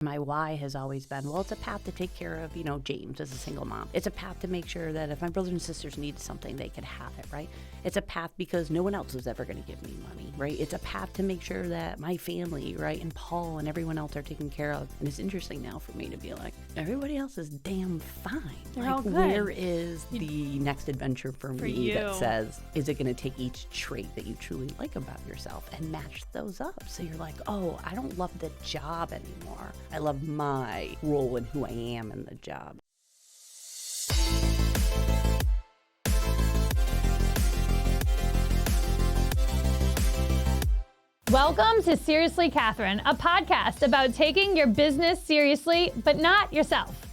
My why has always been, well, it's a path to take care of, James as a single mom. It's a path to make sure that if my brothers and sisters need something, they can have it, right? It's a path because no one else is ever going to give me money, right? It's a path to make sure that my family, right, and Paul and everyone else are taken care of. And it's interesting now for me to be like, everybody else is damn fine. They're all good. Where is the next adventure for me you. that says, is it going to take each trait that you truly like about yourself and match those up? So you're like, oh, I don't love the job anymore. I love my role and who I am in the job. Welcome to Seriously Catherine, a podcast about taking your business seriously, but not yourself.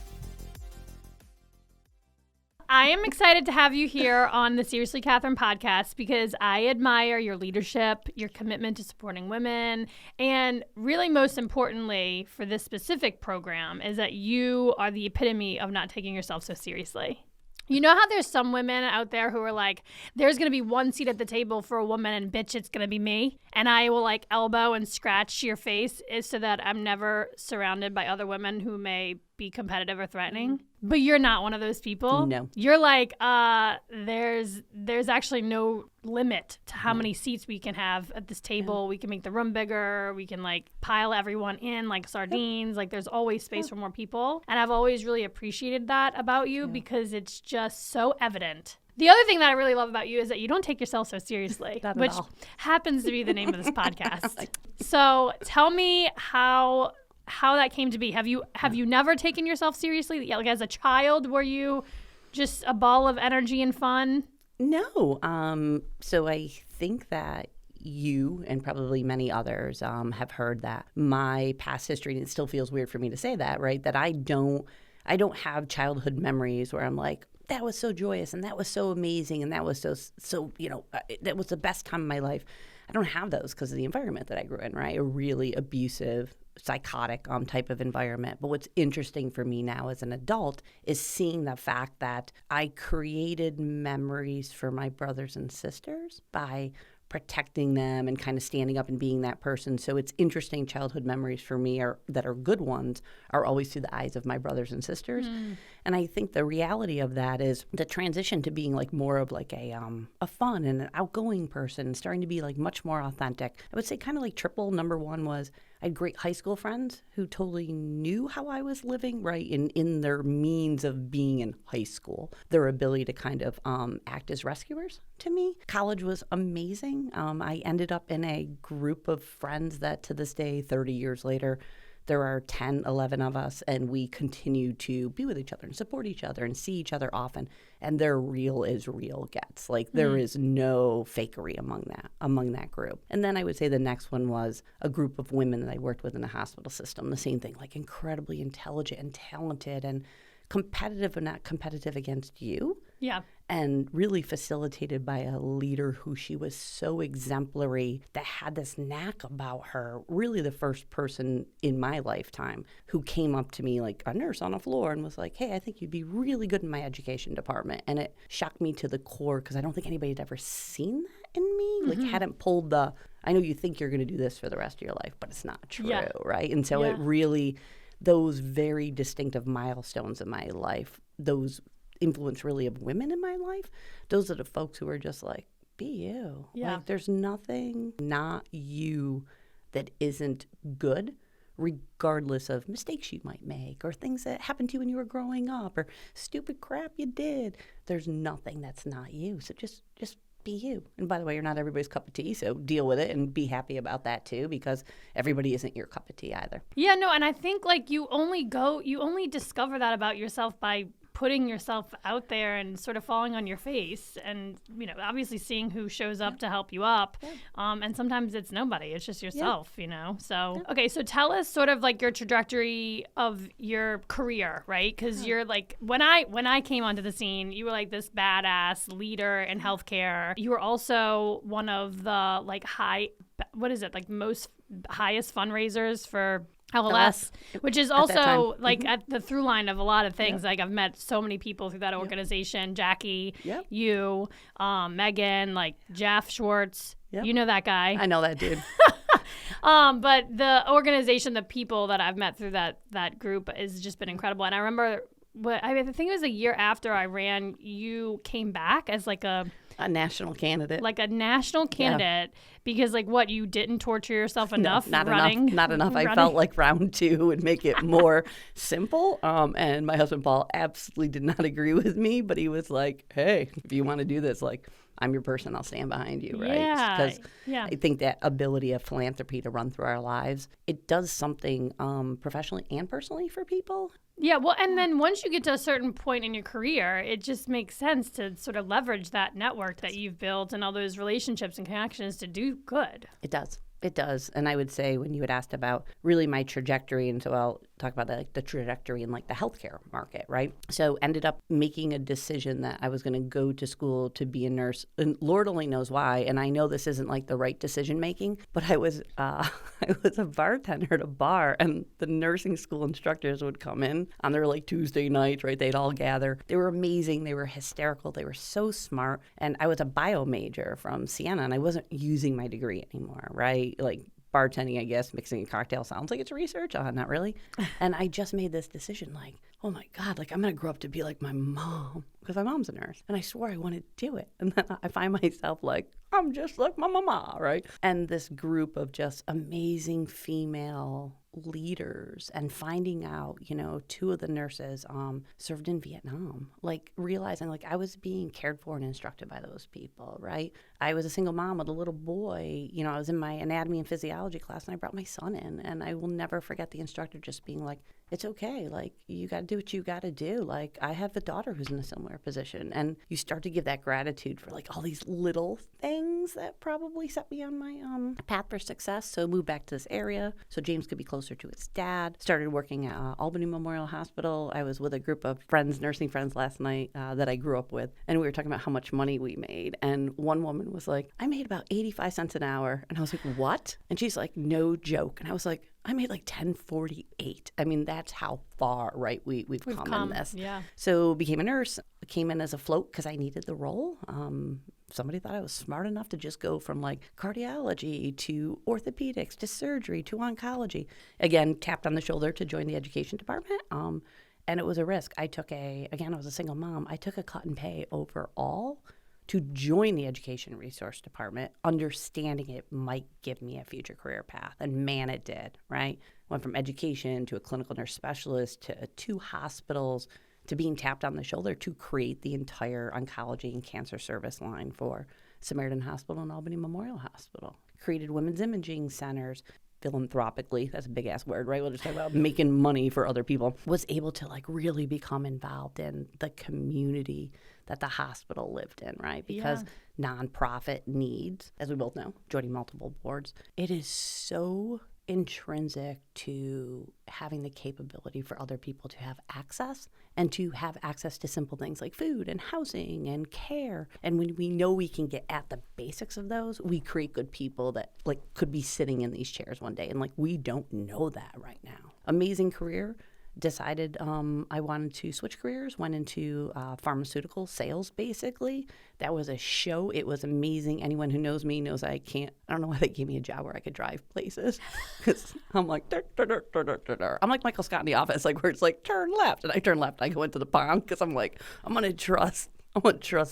I am excited to have you here on the Seriously Catherine podcast because I admire your leadership, your commitment to supporting women, and really most importantly for this specific program is that you are the epitome of not taking yourself so seriously. You know how there's some women out there who are like, there's going to be one seat at the table for a woman and bitch, it's going to be me. And I will like elbow and scratch your face so that I'm never surrounded by other women who may be competitive or threatening. But you're not one of those people. No. You're like, there's actually no limit to how many seats we can have at this table. Yeah. We can make the room bigger. We can like pile everyone in like sardines. Like there's always space for more people. And I've always really appreciated that about you because it's just so evident. The other thing that I really love about you is that you don't take yourself so seriously, which happens to be the name of this podcast. So tell me how that came to be. Have you never taken yourself seriously? Like as a child, were you just a ball of energy and fun? No. So I think that you and probably many others have heard that my past history, and it still feels weird for me to say that, right? That I don't have childhood memories where I'm like, that was so joyous and that was so amazing and that was so that was the best time of my life. I don't have those because of the environment that I grew in, right? A really abusive, psychotic type of environment. But what's interesting for me now as an adult is seeing the fact that I created memories for my brothers and sisters by protecting them and kind of standing up and being that person. So it's interesting. Childhood memories for me that are good ones are always through the eyes of my brothers and sisters. And I think the reality of that is the transition to being like more of like a fun and an outgoing person, starting to be like much more authentic. I would say kind of like triple. Number one was I had great high school friends who totally knew how I was living, right, in their means of being in high school, their ability to kind of act as rescuers to me. College was amazing. I ended up in a group of friends that to this day, 30 years later, there are 10, 11 of us, and we continue to be with each other and support each other and see each other often. And they're real as real gets. Like there is no fakery among that group. And then I would say the next one was a group of women that I worked with in the hospital system. The same thing, like incredibly intelligent and talented and competitive but not competitive against you. Yeah. And really facilitated by a leader who she was so exemplary that had this knack about her, really the first person in my lifetime who came up to me like a nurse on a floor and was like, hey, I think you'd be really good in my education department. And it shocked me to the core because I don't think anybody had ever seen that in me, like hadn't pulled the, I know you think you're going to do this for the rest of your life, but it's not true, right? And so it really, those very distinctive milestones in my life, those influence really of women in my life, those are the folks who are just like, be you. Like there's nothing not you that isn't good, regardless of mistakes you might make or things that happened to you when you were growing up or stupid crap you did. There's nothing that's not you. So just be you. And by the way, you're not everybody's cup of tea, so deal with it and be happy about that too, because everybody isn't your cup of tea either. Yeah, no, and I think like you only discover that about yourself by putting yourself out there and sort of falling on your face and, obviously seeing who shows up to help you up. And sometimes it's nobody, it's just yourself, So, okay, so tell us sort of like your trajectory of your career, right? Because you're like, when I came onto the scene, you were like this badass leader in healthcare. You were also one of the like most highest fundraisers for LLS, which is also like at the through line of a lot of things. Like I've met so many people through that organization, Jackie, you, Megan, like Jeff Schwartz, you know that guy. I know that dude. But the organization, the people that I've met through that group has just been incredible. And I remember, I think it was a year after I ran, you came back as like a national candidate. Like a national candidate, because like what, you didn't torture yourself enough not running? Not enough. Running? I felt like round 2 would make it more simple. And my husband, Paul, absolutely did not agree with me, but he was like, hey, if you want to do this, like, I'm your person. I'll stand behind you, right? Because I think that ability of philanthropy to run through our lives, it does something professionally and personally for people. Yeah, well, and then once you get to a certain point in your career, it just makes sense to sort of leverage that network that you've built and all those relationships and connections to do good. It does. It does. And I would say when you had asked about really my trajectory, and so I'll talk about the trajectory in like the healthcare market, right? So ended up making a decision that I was going to go to school to be a nurse, and Lord only knows why. And I know this isn't like the right decision making, but I was I was a bartender at a bar, and the nursing school instructors would come in on their like Tuesday nights, right? They'd all gather. They were amazing. They were hysterical. They were so smart. And I was a bio major from Siena, and I wasn't using my degree anymore, right? Like bartending, I guess, mixing a cocktail sounds like it's research. Not really. And I just made this decision like, oh my God, like I'm going to grow up to be like my mom, because my mom's a nurse. And I swore I wanted to do it. And then I find myself like, I'm just like my mama, right? And this group of just amazing female leaders, and finding out, 2 of the nurses served in Vietnam, like realizing like I was being cared for and instructed by those people, right? I was a single mom with a little boy. I was in my anatomy and physiology class, and I brought my son in, and I will never forget the instructor just being like, it's okay. Like, you got to do what you got to do. Like, I have a daughter who's in a similar position. And you start to give that gratitude for like all these little things that probably set me on my path for success. So moved back to this area so James could be closer to his dad. Started working at Albany Memorial Hospital. I was with a group of friends, nursing friends last night that I grew up with. And we were talking about how much money we made. And one woman was like, I made about 85 cents an hour. And I was like, what? And she's like, no joke. And I was like, I made like $10.48. I mean, that's how far, right, we've come in this. Yeah. So became a nurse, came in as a float because I needed the role. Somebody thought I was smart enough to just go from like cardiology to orthopedics to surgery to oncology. Again, tapped on the shoulder to join the education department. And it was a risk. I was a single mom. I took a cut in pay overall to join the education resource department, understanding it might give me a future career path. And man, it did, right? Went from education to a clinical nurse specialist to 2 hospitals to being tapped on the shoulder to create the entire oncology and cancer service line for Samaritan Hospital and Albany Memorial Hospital. Created women's imaging centers. Philanthropically, that's a big ass word, right? We'll just talk about making money for other people. Was able to like really become involved in the community that the hospital lived in, right? Because nonprofit needs, as we both know, joining multiple boards, it is so intrinsic to having the capability for other people to have access, and to have access to simple things like food and housing and care. And when we know we can get at the basics of those, we create good people that like could be sitting in these chairs one day. And like, we don't know that right now. Amazing career. Decided I wanted to switch careers, went into pharmaceutical sales, basically. That was a show. It was amazing. Anyone who knows me knows I don't know why they gave me a job where I could drive places. Because I'm like, I'm like Michael Scott in The Office, like where it's like, turn left. And I turn left. I go into the pond because I'm like, I'm going to trust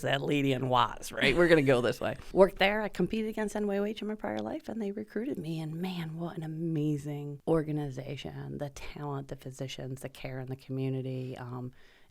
that lady in Watts, right? We're going to go this way. Worked there. I competed against NYOH in my prior life, and they recruited me. And man, what an amazing organization. The talent, the physicians, the care in the community.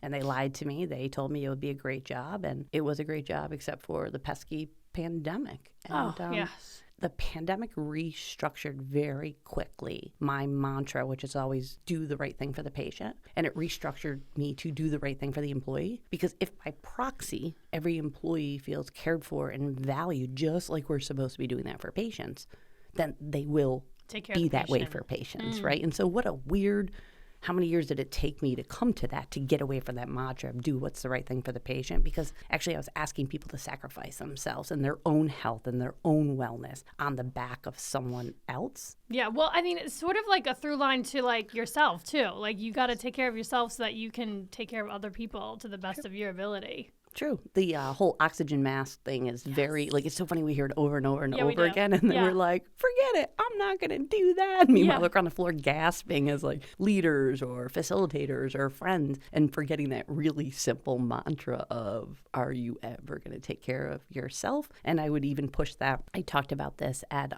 And they lied to me. They told me it would be a great job, and it was a great job except for the pesky pandemic. And, yes. The pandemic restructured very quickly my mantra, which is always do the right thing for the patient. And it restructured me to do the right thing for the employee. Because if by proxy, every employee feels cared for and valued just like we're supposed to be doing that for patients, then they will be that way for patients, right? And so what a weird... How many years did it take me to come to that, to get away from that mantra of do what's the right thing for the patient? Because actually I was asking people to sacrifice themselves and their own health and their own wellness on the back of someone else. Yeah, well, I mean, it's sort of like a through line to like yourself too. Like you got to take care of yourself so that you can take care of other people to the best of your ability. True. The whole oxygen mask thing is very, like, it's so funny we hear it over and over and Yeah, we over do. again. And then Yeah. we're like, forget it. I'm not going to do that. Meanwhile, Yeah. we're on the floor gasping as like leaders or facilitators or friends and forgetting that really simple mantra of, are you ever going to take care of yourself? And I would even push that. I talked about this at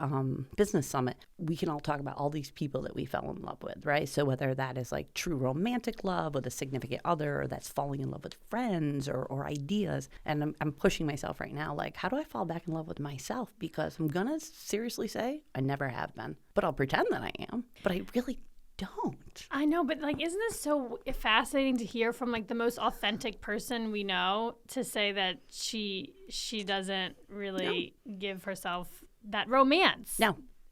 Business Summit. We can all talk about all these people that we fell in love with, right? So whether that is like true romantic love with a significant other, or that's falling in love with friends or ideas. And I'm pushing myself right now, like, how do I fall back in love with myself? Because I'm going to seriously say I never have been, but I'll pretend that I am, but I really don't. I know, but like, isn't this so fascinating to hear from like the most authentic person we know to say that she doesn't really give herself that romance?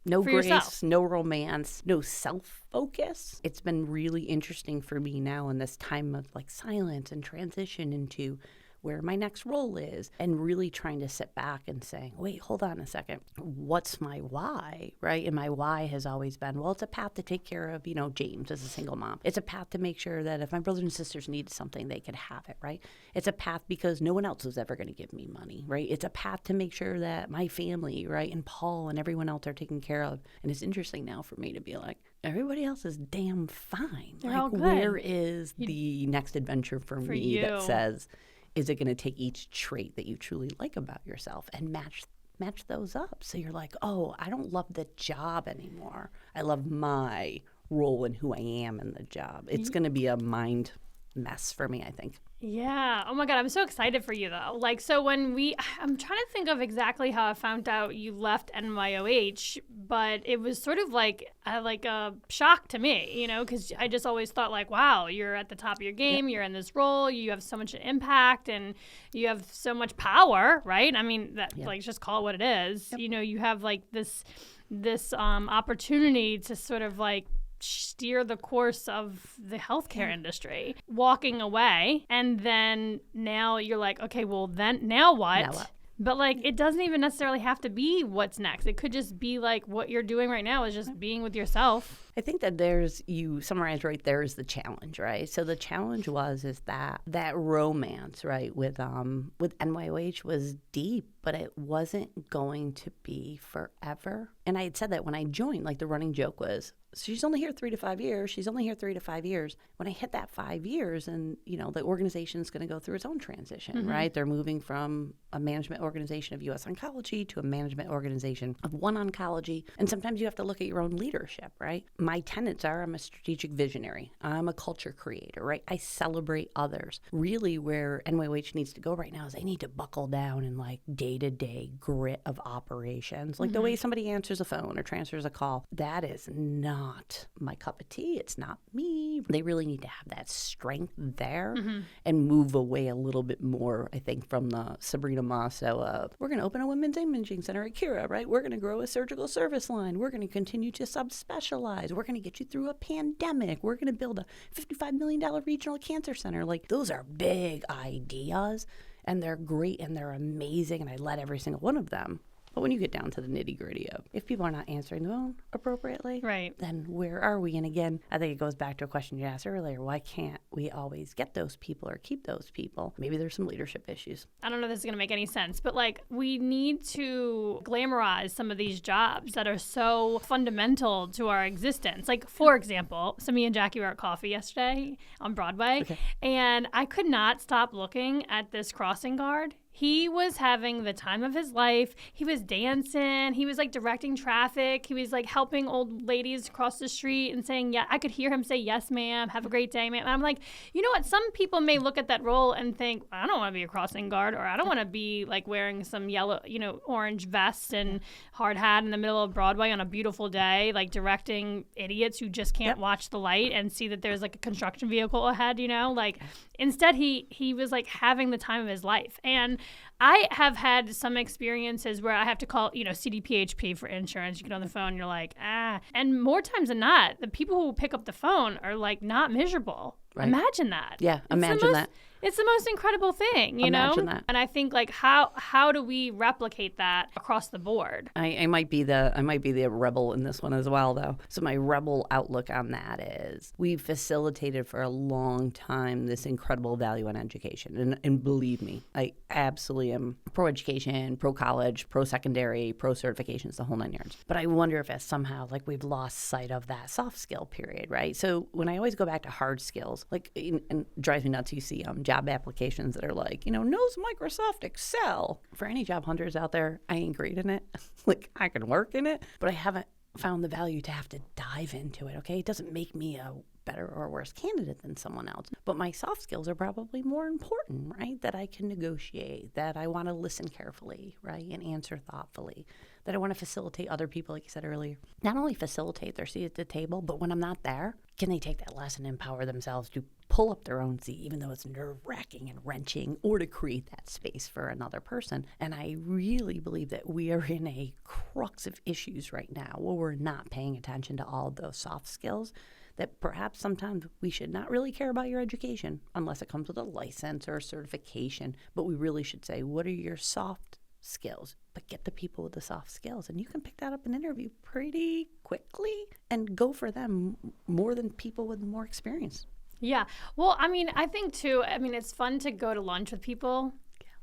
No for grace, yourself. no romance, no self-focus. It's been really interesting for me now in this time of like silence and transition into where my next role is, and really trying to sit back and say, wait, hold on a second. What's my why, right? And my why has always been, well, it's a path to take care of, James as a single mom. It's a path to make sure that if my brothers and sisters need something, they could have it, right? It's a path because no one else is ever going to give me money, right? It's a path to make sure that my family, right, and Paul and everyone else are taken care of. And it's interesting now for me to be like, everybody else is damn fine. They're like, all good. Where is the next adventure for me you. that says, is it going to take each trait that you truly like about yourself and match those up? So you're like, oh, I don't love the job anymore. I love my role and who I am in the job. It's going to be a mind mess for me, I think. Yeah. Oh my God. I'm so excited for you though. Like, so I'm trying to think of exactly how I found out you left NYOH, but it was sort of like a shock to me, because I just always thought like, wow, you're at the top of your game. Yep. You're in this role. You have so much impact and you have so much power, right? I mean, like, just call it what it is. Yep. You have like this opportunity to sort of like steer the course of the healthcare industry, walking away, and then now you're like, okay, well then now what? But like, it doesn't even necessarily have to be what's next. It could just be like what you're doing right now is just being with yourself. I think that you summarized right there is the challenge, right? So the challenge is that romance, right, with NYOH was deep, but it wasn't going to be forever. And I had said that when I joined, like the running joke was, she's only here 3 to 5 years. She's only here 3 to 5 years. When I hit that 5 years, and the organization's going to go through its own transition, right? They're moving from a management organization of U.S. Oncology to a management organization of One Oncology. And sometimes you have to look at your own leadership, right? My tenets are, I'm a strategic visionary. I'm a culture creator, right? I celebrate others. Really, where NYOH needs to go right now is they need to buckle down in like day-to-day grit of operations. Like the way somebody answers a phone or transfers a call. That is not my cup of tea. It's not me. They really need to have that strength there and move away a little bit more, I think, from the Sabrina Mosseau of, we're going to open a women's imaging center at Kira, right? We're going to grow a surgical service line. We're going to continue to subspecialize. We're going to get you through a pandemic. We're going to build a $55 million regional cancer center. Like, those are big ideas, and they're great, and they're amazing, and I led every single one of them. But when you get down to the nitty-gritty of, if people are not answering the phone appropriately, right, then where are we? And again, I think it goes back to a question you asked earlier. Why can't we always get those people or keep those people? Maybe there's some leadership issues. I don't know if this is going to make any sense, but like, we need to glamorize some of these jobs that are so fundamental to our existence. Like, for example, so me and Jackie were at coffee yesterday on Broadway, and I could not stop looking at this crossing guard. He was having the time of his life. He was dancing. He was like directing traffic. He was like helping old ladies cross the street and saying, yeah, I could hear him say, yes, ma'am. Have a great day, ma'am. And I'm like, you know what? Some people may look at that role and think, I don't want to be a crossing guard, or I don't want to be like wearing some yellow, orange vest and hard hat in the middle of Broadway on a beautiful day, like directing idiots who just can't watch the light and see that there's like a construction vehicle ahead, like instead he was like having the time of his life. And I have had some experiences where I have to call, CDPHP for insurance. You get on the phone, you're like, And more times than not, the people who pick up the phone are like not miserable. Right. Imagine that. Yeah, imagine that. It's the most incredible thing, you Imagine know? that. And I think like how do we replicate that across the board? I might be the rebel in this one as well, though. So my rebel outlook on that is we've facilitated for a long time this incredible value in education. And believe me, I absolutely am pro-education, pro-college, pro-secondary, pro-certifications, the whole 9 yards. But I wonder if somehow like we've lost sight of that soft skill period, right? So when I always go back to hard skills, like, and it drives me nuts, you see job applications that are like, knows Microsoft Excel. For any job hunters out there, I ain't great in it. Like, I can work in it, but I haven't found the value to have to dive into it, okay? It doesn't make me a better or worse candidate than someone else. But my soft skills are probably more important, right? That I can negotiate, that I want to listen carefully, right? And answer thoughtfully, that I want to facilitate other people, like you said earlier. Not only facilitate their seat at the table, but when I'm not there, can they take that lesson and empower themselves to pull up their own seat, even though it's nerve-wracking and wrenching, or to create that space for another person. And I really believe that we are in a crux of issues right now where we're not paying attention to all of those soft skills, that perhaps sometimes we should not really care about your education unless it comes with a license or a certification. But we really should say, what are your soft skills? But get the people with the soft skills. And you can pick that up in an interview pretty quickly and go for them more than people with more experience. Yeah. Well, I mean, I think too, it's fun to go to lunch with people,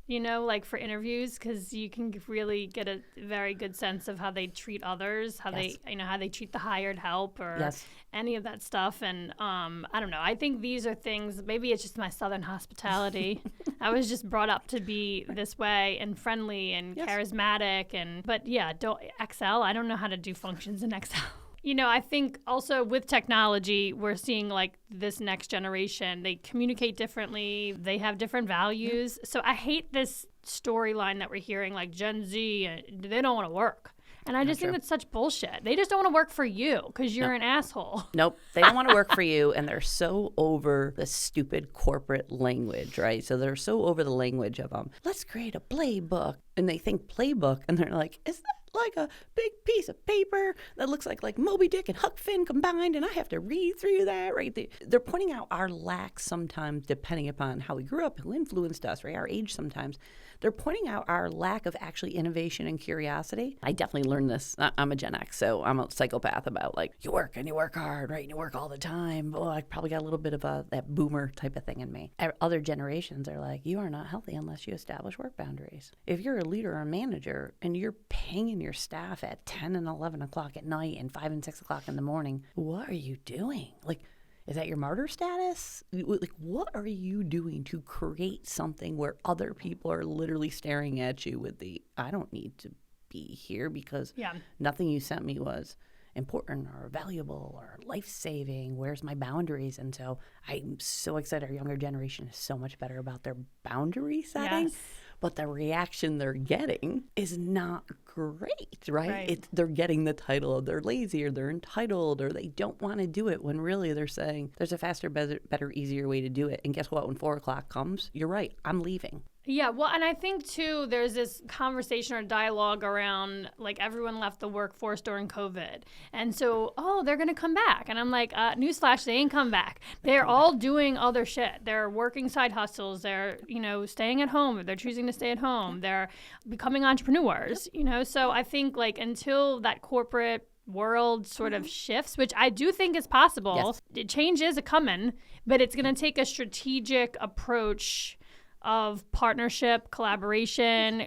like for interviews, because you can really get a very good sense of how they treat others, how Yes. how they treat the hired help or Yes. any of that stuff. And I don't know. I think these are things, maybe it's just my Southern hospitality. I was just brought up to be this way and friendly and Yes. charismatic. But yeah, Excel, I don't know how to do functions in Excel. I think also with technology, we're seeing like this next generation, they communicate differently, they have different values. So I hate this storyline that we're hearing, like Gen Z, they don't want to work. And I just think that's such bullshit. They just don't want to work for you because you're an asshole. Nope. They don't want to work for you, and they're so over the stupid corporate language, right? So they're so over the language of, let's create a playbook. And they think playbook, and they're like, is that like a big piece of paper that looks like Moby Dick and Huck Finn combined, and I have to read through that, right? They're pointing out our lack sometimes, depending upon how we grew up, who influenced us, right? Our age sometimes. They're pointing out our lack of actually innovation and curiosity. I definitely learned this. I'm a Gen X, so I'm a psychopath about like, you work and you work hard, right? And you work all the time. Well, I probably got a little bit of that boomer type of thing in me. Other generations are like, you are not healthy unless you establish work boundaries. If you're a leader or a manager and you're paying your staff at 10 and 11 o'clock at night and 5 and 6 o'clock in the morning, what are you doing? Like, is that your martyr status? Like, what are you doing to create something where other people are literally staring at you with I don't need to be here because nothing you sent me was important or valuable or life-saving. Where's my boundaries? And so I'm so excited our younger generation is so much better about their boundary setting. Yes. But the reaction they're getting is not great, right? They're getting the title of they're lazy or they're entitled or they don't want to do it when really they're saying there's a faster, better, easier way to do it. And guess what? When 4 o'clock comes, you're right. I'm leaving. Yeah, well, and I think, too, there's this conversation or dialogue around, like, everyone left the workforce during COVID. And so, they're going to come back. And I'm like, newsflash, they ain't come back. They're all doing other shit. They're working side hustles. They're, staying at home. They're choosing to stay at home. They're becoming entrepreneurs, So I think, like, until that corporate world sort of shifts, which I do think is possible, change is a-coming, but it's going to take a strategic approach of partnership, collaboration,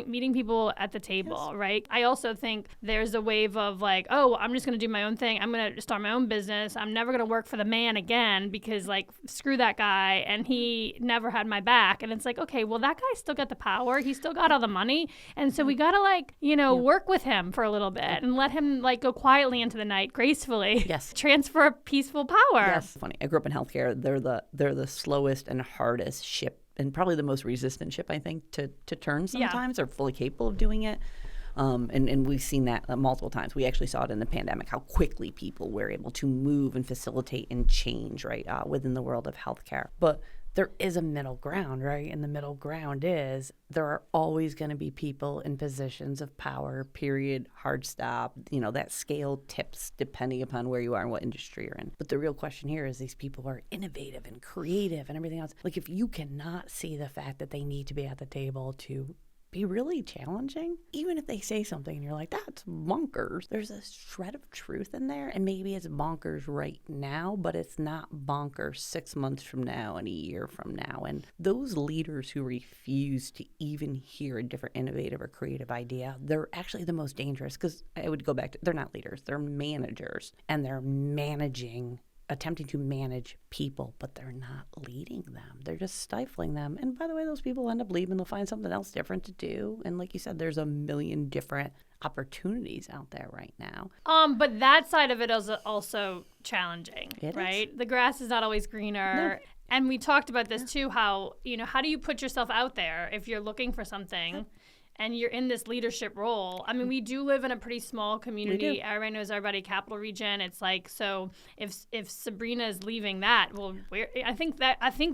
meeting people at the table, right? I also think there's a wave of like, I'm just going to do my own thing. I'm going to start my own business. I'm never going to work for the man again because like, screw that guy. And he never had my back. And it's like, okay, well, that guy still got the power. He still got all the money. And so we got to like, work with him for a little bit and let him like go quietly into the night gracefully. Yes. Transfer peaceful power. Yes. Funny. I grew up in healthcare. They're the slowest and hardest ship and probably the most resistant ship, I think, to turn sometimes. They're fully capable of doing it. And we've seen that multiple times. We actually saw it in the pandemic, how quickly people were able to move and facilitate and change, right, within the world of healthcare. But there is a middle ground, right? And the middle ground is there are always going to be people in positions of power, period, hard stop. That scale tips depending upon where you are and what industry you're in. But the real question here is these people are innovative and creative and everything else. Like if you cannot see the fact that they need to be at the table to be really challenging, even if they say something and you're like, that's bonkers. There's a shred of truth in there, and maybe it's bonkers right now, but it's not bonkers 6 months from now and a year from now. And those leaders who refuse to even hear a different innovative or creative idea, they're actually the most dangerous, because I would go back to, they're not leaders, they're managers, and they're attempting to manage people, but they're not leading them. They're just stifling them. And by the way, those people end up leaving. They'll find something else different to do. And like you said, there's a million different opportunities out there right now. But that side of it is also challenging, It right? is. The grass is not always greener. No. And we talked about this too, how do you put yourself out there if you're looking for something? And you're in this leadership role. I mean, we do live in a pretty small community. Everybody knows everybody. Capital Region. It's like, so if Sabrina is leaving that, well, I think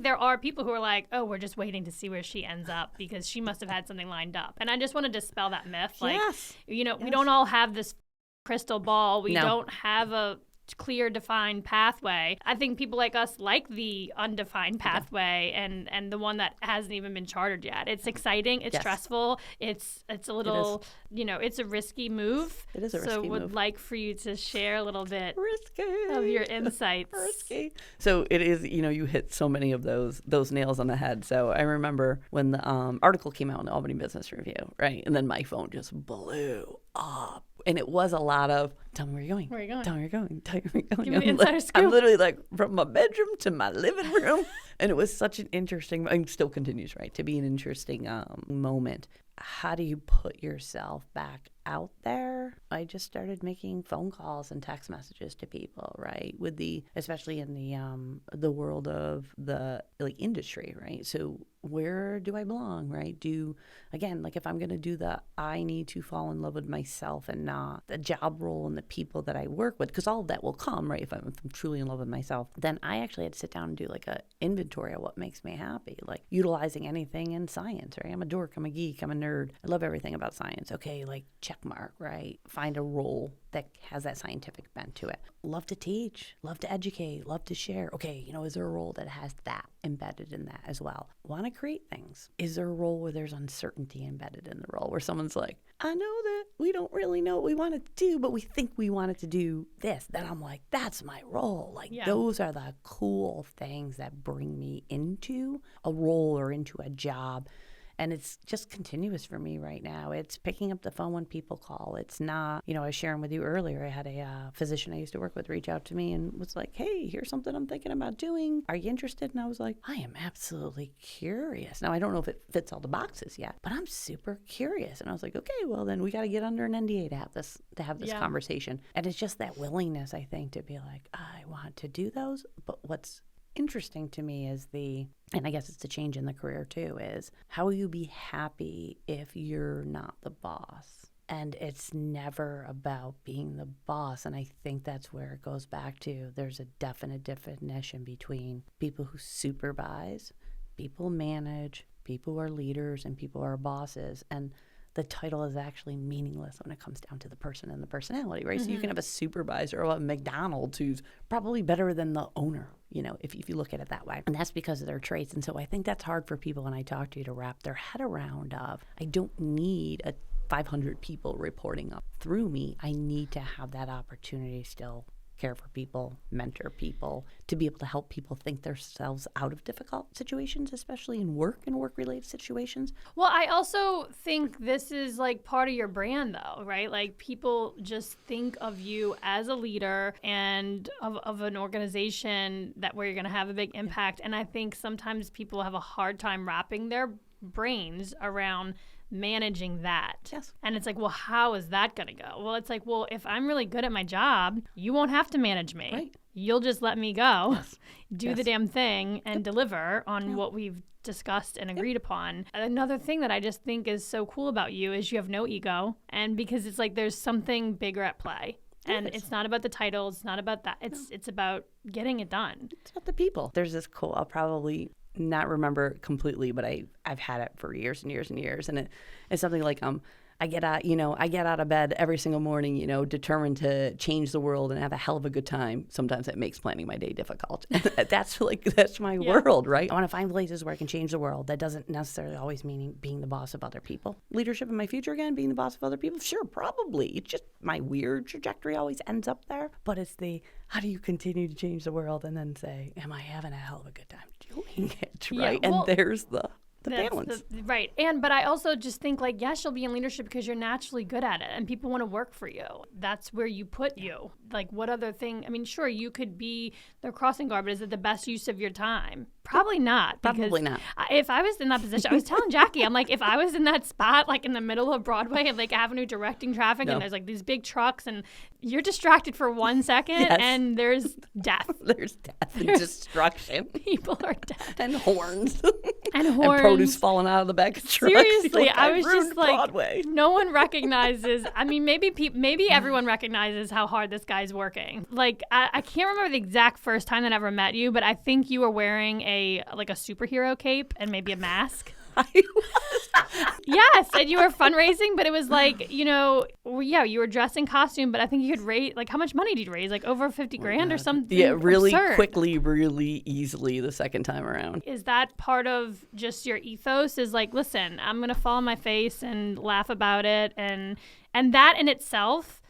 there are people who are like, oh, we're just waiting to see where she ends up because she must have had something lined up. And I just want to dispel that myth. Like, we don't all have this crystal ball. We don't have a clear defined pathway. I think people like us like the undefined pathway and the one that hasn't even been chartered yet. It's exciting, it's stressful, it's a little, it's a risky move. It is a risky move. So would like for you to share a little bit risky of your insights. Risky. So it is, you hit so many of those nails on the head. So I remember when the article came out in the Albany Business Review, right? And then my phone just blew up. And it was a lot of, tell me where you're going. Where are you going? Tell me where you're going. Tell me where you're going. Give me an insider scoop. I'm literally like from my bedroom to my living room. And it was such an interesting, and still continues, right, to be an interesting moment. How do you put yourself back out there? I just started making phone calls and text messages to people, right? Especially in the world of the industry, right? So where do I belong, right? If I'm going to do I need to fall in love with myself and not the job role and the people that I work with, because all of that will come, right? If I'm truly in love with myself, then I actually had to sit down and do like a inventory of what makes me happy, like utilizing anything in science, right? I'm a dork, I'm a geek, I'm a nerd. I love everything about science. Okay, like check mark, right? Find a role that has that scientific bent to it. Love to teach, love to educate, love to share. Okay, is there a role that has that embedded in that as well? Want to create things. Is there a role where there's uncertainty embedded in the role, where someone's like, I know that we don't really know what we want to do, but we think we wanted to do this. Then I'm like, that's my role. Those are the cool things that bring me into a role or into a job. And it's just continuous for me right now. It's picking up the phone when people call. It's not, I was sharing with you earlier, I had a physician I used to work with reach out to me and was like, hey, here's something I'm thinking about doing. Are you interested? And I was like, I am absolutely curious. Now, I don't know if it fits all the boxes yet, but I'm super curious. And I was like, okay, well, then we got to get under an NDA to have this conversation. And it's just that willingness, I think, to be like, I want to do those, but what's interesting to me is and I guess it's a change in the career too, is how will you be happy if you're not the boss? And it's never about being the boss. And I think that's where it goes back to, there's a definite definition between people who supervise, people manage, people who are leaders, and people who are bosses. And the title is actually meaningless when it comes down to the person and the personality, right? Mm-hmm. So you can have a supervisor or a McDonald's who's probably better than the owner, if you look at it that way. And that's because of their traits. And so I think that's hard for people when I talk to you to wrap their head around I don't need 500 people reporting up through me. I need to have that opportunity still care for people, mentor people, to be able to help people think themselves out of difficult situations, especially in work and work-related situations. Well, I also think this is like part of your brand though, right? Like people just think of you as a leader and of an organization where you're going to have a big impact. And I think sometimes people have a hard time wrapping their brains around managing that. Yes. And it's like, well, how is that going to go? Well, it's like, well, if I'm really good at my job, you won't have to manage me. Right. You'll just let me go, do Yes. the damn thing, and deliver on what we've discussed and agreed upon. Another thing that I just think is so cool about you is you have no ego. And because it's like there's something bigger at play. And it's not about the title. It's not about that. It's about getting it done. It's about the people. There's this quote I'll probably not remember it completely, but I've had it for years and years and years. And it's something like, I get out of bed every single morning, determined to change the world and have a hell of a good time. Sometimes it makes planning my day difficult. That's my world, right? I want to find places where I can change the world. That doesn't necessarily always mean being the boss of other people. Leadership in my future again, being the boss of other people? Sure, probably. It's just my weird trajectory always ends up there. But it's how do you continue to change the world and then say, am I having a hell of a good time doing it, right? Yeah, well, and there's the balance. Right. But I also just think yes, you'll be in leadership because you're naturally good at it and people want to work for you. That's where you put you. Like what other thing? I mean, sure, you could be the crossing guard, but is it the best use of your time? Probably not. Probably not. If I was in that position, I was telling Jackie, I'm like, if I was in that spot, in the middle of Broadway and Lake Avenue directing traffic and there's these big trucks and you're distracted for 1 second and there's death. There's death and destruction. People are dead. And horns. And horns. And produce falling out of the back of trucks. Seriously, I was just Broadway. No one recognizes. I mean, maybe everyone recognizes how hard this guy's working. I can't remember the exact first time that I ever met you, but I think you were wearing a superhero cape and maybe a mask. I was. Yes, and you were fundraising, but it was you were dressed in costume, but I think you could raise, how much money did you raise? Over 50 grand or something? Yeah, really absurd. quickly, really easily the second time around. Is that part of just your ethos is listen, I'm going to fall on my face and laugh about it. And that in itself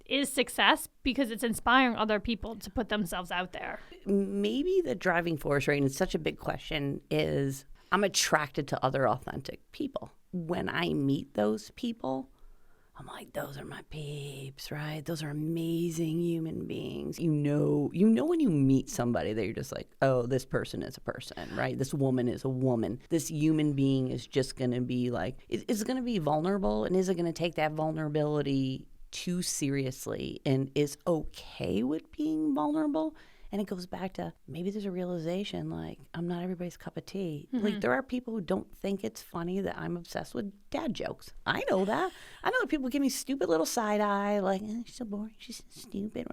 is success because it's inspiring other people to put themselves out there. Maybe the driving force, right, and it's such a big question, is I'm attracted to other authentic people. When I meet those people, I'm like, those are my peeps, right? Those are amazing human beings. You know when you meet somebody that you're just like, oh, this person is a person, right? This woman is a woman. This human being is just going to be is it going to be vulnerable? And is it going to take that vulnerability too seriously and is okay with being vulnerable? And it goes back to maybe there's a realization I'm not everybody's cup of tea. Mm-hmm. There are people who don't think it's funny that I'm obsessed with dad jokes. I know that. I know that people give me stupid little side eye she's so boring, she's so stupid.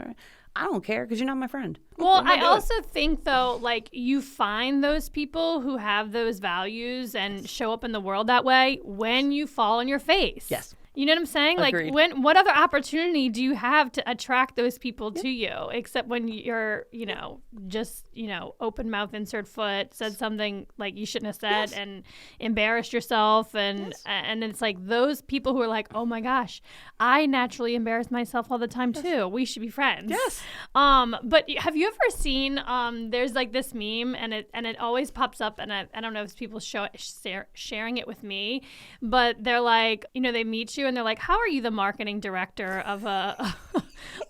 I don't care because you're not my friend. Well, I also think though, you find those people who have those values and show up in the world that way when you fall on your face. Yes. You know what I'm saying? Agreed. What other opportunity do you have to attract those people to you except when you're, just, open mouth, insert foot, said something you shouldn't have said and embarrassed yourself. And it's those people who are oh my gosh, I naturally embarrass myself all the time too. We should be friends. Yes. But have you ever seen, there's this meme and it always pops up and I don't know if people sharing it with me, but they're they meet you and they're how are you the marketing director of a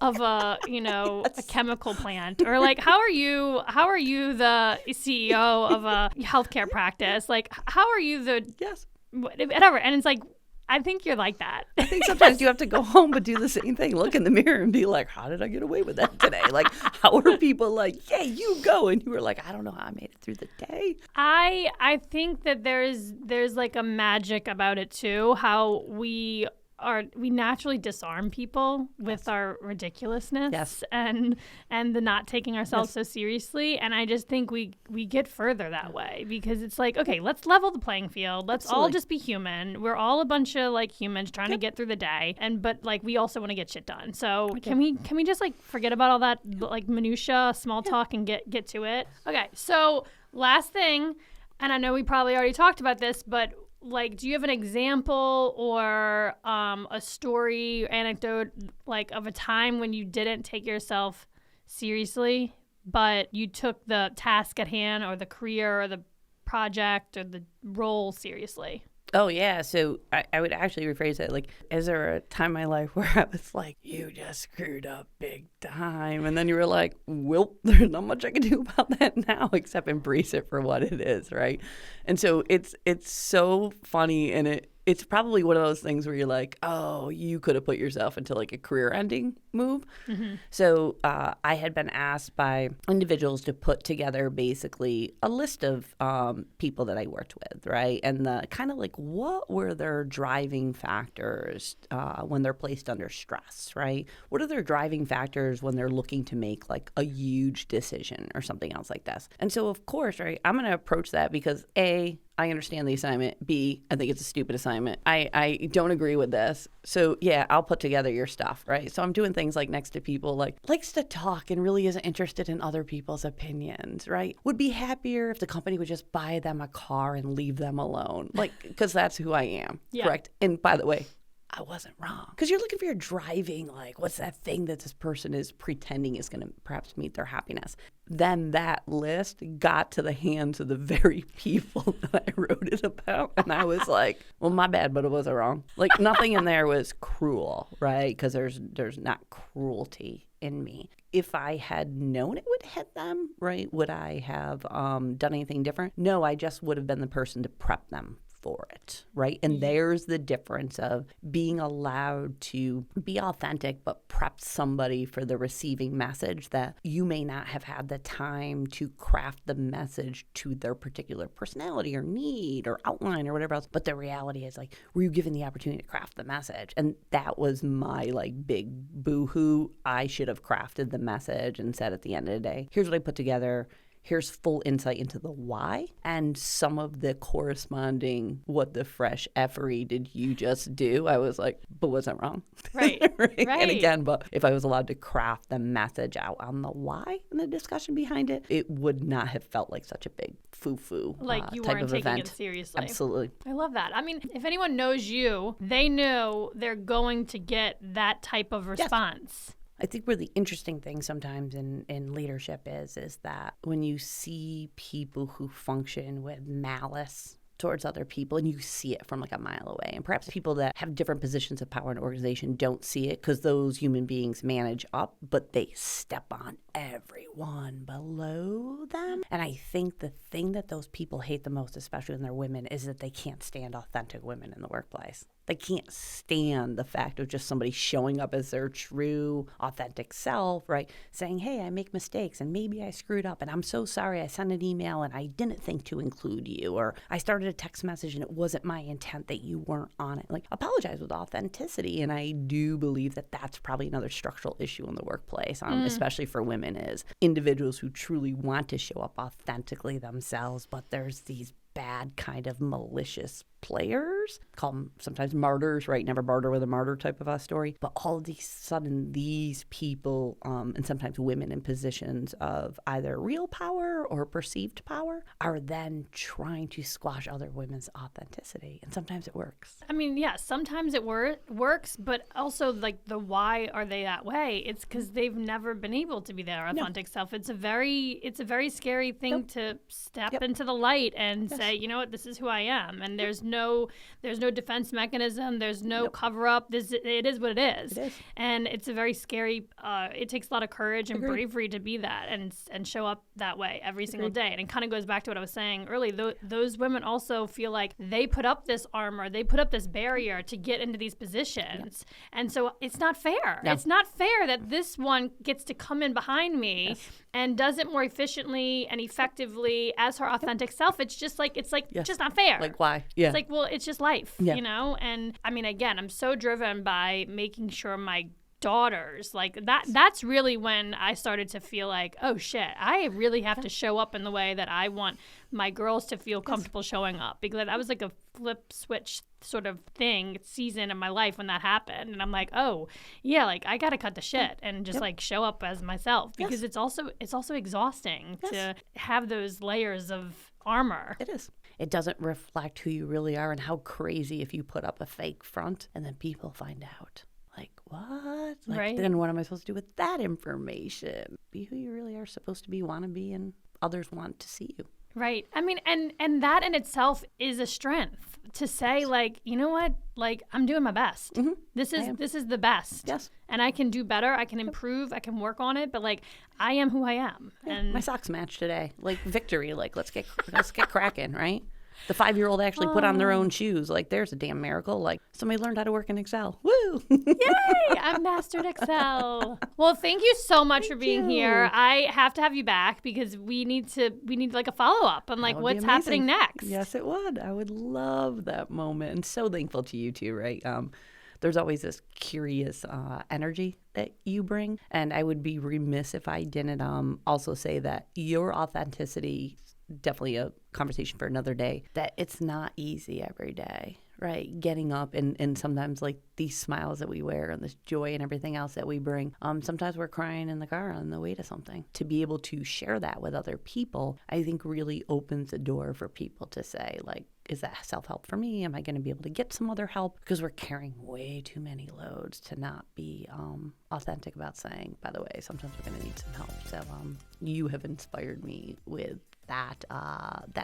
a chemical plant, or how are you the CEO of a healthcare practice, how are you the whatever, and it's I think you're like that. I think sometimes you have to go home but do the same thing, look in the mirror and be how did I get away with that today? How are people yeah, you go, and you were I don't know how I made it through the day. I think that there's a magic about it too, how we naturally disarm people with our ridiculousness and the not taking ourselves so seriously. And I just think we get further that way because it's okay, let's level the playing field. Let's all just be human. We're all a bunch of humans trying to get through the day. But we also want to get shit done. So can we just forget about all that minutia, small talk and get to it? Okay. So last thing, and I know we probably already talked about this, but do you have an example or a story, anecdote, of a time when you didn't take yourself seriously, but you took the task at hand or the career or the project or the role seriously? Oh, yeah. So I would actually rephrase it. Is there a time in my life where I was you just screwed up big time? And then you were well, there's not much I can do about that now except embrace it for what it is, right? And so it's so funny, and it's probably one of those things where you're like, oh, you could have put yourself into like a career-ending move. So I had been asked by individuals to put together basically a list of people that I worked with, right? And the kind of like what were their driving factors when they're placed under stress, right? What are their driving factors when they're looking to make like a huge decision or something else like this? And so, of course, right, I'm going to approach that because A, I understand the assignment. B, I think it's a stupid assignment. I don't agree with this. So yeah, I'll put together your stuff, right? So I'm doing things like next to people like likes to talk and really isn't interested in other people's opinions, right? Would be happier if the company would just buy them a car and leave them alone. Like, because that's who I am, correct? And by the way, I wasn't wrong. Because you're looking for your driving, like, what's that thing that this person is pretending is going to perhaps meet their happiness? Then that list got to the hands of the very people that I wrote it about. And I was like, well, my bad, but it wasn't wrong. Like, nothing in there was cruel, right? Because there's not cruelty in me. If I had known it would hit them, right, would I have done anything different? No, I just would have been the person to prep them for it, right? And there's the difference of being allowed to be authentic, but prep somebody for the receiving message that you may not have had the time to craft the message to their particular personality or need or outline or whatever else. But the reality is, like, were you given the opportunity to craft the message? And that was my like big boo-hoo. I should have crafted the message and said at the end of the day, here's what I put together. Here's full insight into the why and some of the corresponding what the fresh effery did you just do? I was like, but wasn't wrong. Right. right. Right. And again, but if I was allowed to craft the message out on the why and the discussion behind it, it would not have felt like such a big foo-foo Like you type weren't of taking event. it seriously. Absolutely. I love that. I mean, if anyone knows you, they know they're going to get that type of response. I think where the interesting thing sometimes in leadership is that when you see people who function with malice towards other people, and you see it from like a mile away, and perhaps people that have different positions of power in an organization don't see it because those human beings manage up, but they step on everyone below them. And I think the thing that those people hate the most, especially when they're women, is that they can't stand authentic women in the workplace. They can't stand the fact of just somebody showing up as their true, authentic self, right? Saying, hey, I make mistakes and maybe I screwed up and I'm so sorry. I sent an email and I didn't think to include you, or I started a text message and it wasn't my intent that you weren't on it. Like, apologize with authenticity. And I do believe that that's probably another structural issue in the workplace, especially for women, is individuals who truly want to show up authentically themselves, but there's these bad kind of malicious players, call them sometimes martyrs, right? Never barter with a martyr type of a story. But all of a sudden, these people, and sometimes women in positions of either real power or perceived power, are then trying to squash other women's authenticity. And sometimes it works. I mean, yeah, sometimes it works, but also like the why are they that way? It's because they've never been able to be their authentic self. It's a very scary thing to step into the light and say, you know what, this is who I am, and there's no defense mechanism, there's no cover up. It is what it is. It is. And it's a very scary. It takes a lot of courage and bravery to be that and show up that way every single day. And it kind of goes back to what I was saying earlier. Those women also feel like they put up this armor, they put up this barrier to get into these positions, and so it's not fair. No. It's not fair that this one gets to come in behind me and does it more efficiently and effectively as her authentic self. It's just like just not fair. Like, why? Yeah. It's like, well, it's just life, you know? And I mean, again, I'm so driven by making sure my daughters, like that's really when I started to feel like, oh shit, I really have to show up in the way that I want my girls to feel comfortable showing up, because that was like a flip switch sort of season in my life when that happened. And I'm like, oh yeah, like I gotta cut the shit and just like show up as myself, because it's also exhausting to have those layers of armor. It is. It doesn't reflect who you really are, and how crazy if you put up a fake front and then people find out. Like, what? Like, then what am I supposed to do with that information? Be who you really are supposed to be, want to be, and others want to see you. Right. I mean, and that in itself is a strength, to say like, you know what? Like, I'm doing my best. Mm-hmm. This is the best. Yes. And I can do better. I can improve. I can work on it. But like, I am who I am. Yeah. And my socks match today. Like, victory. Like, let's get cracking, right? The 5-year-old actually put on their own shoes. Like, there's a damn miracle. Like, somebody learned how to work in Excel. Woo! Yay! I mastered Excel. Well, thank you so much for being here. I have to have you back because we need like a follow-up on like what's happening next. Yes, it would. I would love that moment. And so thankful to you too, right? There's always this curious energy that you bring. And I would be remiss if I didn't also say that your authenticity, definitely a conversation for another day, that it's not easy every day, right? Getting up and sometimes like these smiles that we wear and this joy and everything else that we bring. Sometimes we're crying in the car on the way to something. To be able to share that with other people, I think really opens the door for people to say, like, is that self-help for me? Am I going to be able to get some other help? Because we're carrying way too many loads to not be authentic about saying, by the way, sometimes we're going to need some help. So you have inspired me with that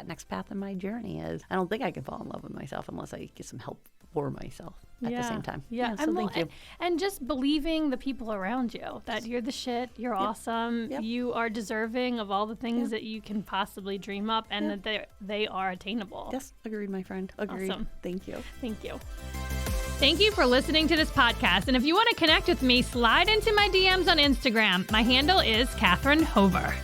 next path in my journey is I don't think I can fall in love with myself unless I get some help for myself at the same time. Yeah. So thank you. And just believing the people around you that you're the shit, you're awesome, you are deserving of all the things that you can possibly dream up and that they are attainable. Yes, agreed, my friend. Agreed. Awesome. Thank you. Thank you. Thank you for listening to this podcast. And if you want to connect with me, slide into my DMs on Instagram. My handle is Catherine Hover.